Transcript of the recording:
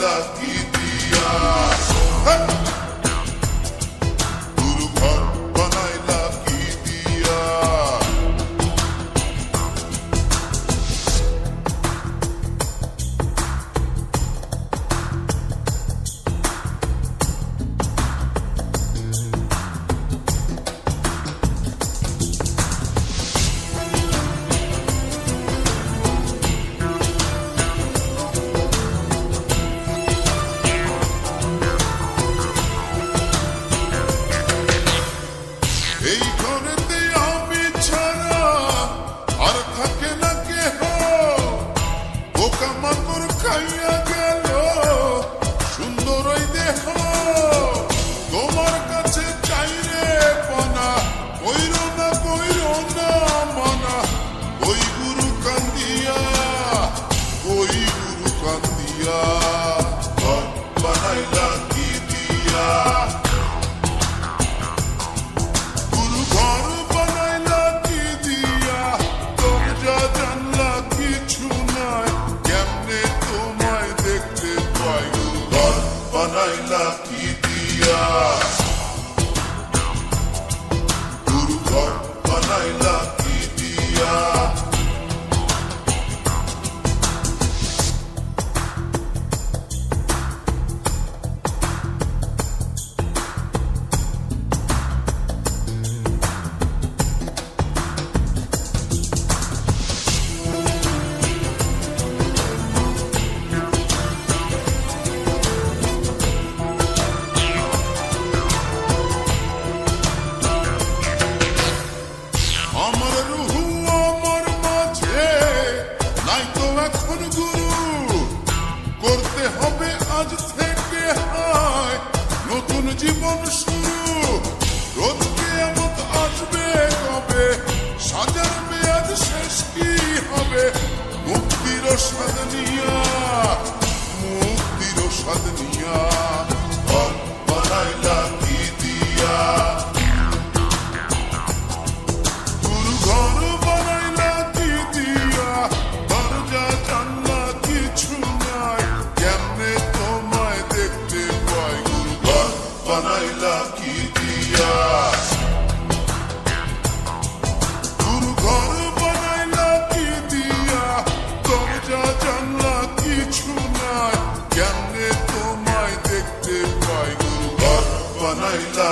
বানাইলা কি দিয়া গুরু ঘর বানাইলা কি দিয়া এই ঘরেতে আমি ছাড়া আর থাকে না কেহ পোকামাকড় খাইয়া গেল সুন্দর ওই দেহ তোমার কাছে চাইরে পানা কইর না মানা ওই গুরু কান্দিয়া ঘর বানাইলা কি দিয়া বানাইলা কি দিয়া গুরু ঘর বানাইলা কি দিয়া আমার রুহু আমার মাঝে নাই তো এখন গুরু করতে হবে আজ থেকে হায় নতুন জীবন শুরু রোজ কিয়ামত আসবে কবে সাজার মেয়াদ শেষ কি হবে মুক্তির স্বাদ নিয়া ঘর বানাইলা কি দিয়া ঘর বানাইলা কি দিয়া দরজা জানলা কিছু নাই কেমনে তোমায় দেখতে পাই গুরু ঘর বানাইলা কি দিয়া গুরু ঘর বানাইলা কি দিয়া দরজা জানলা কিছু নাই কেমনে তোমায় দেখতে পাই গুরু ঘর বানাইলা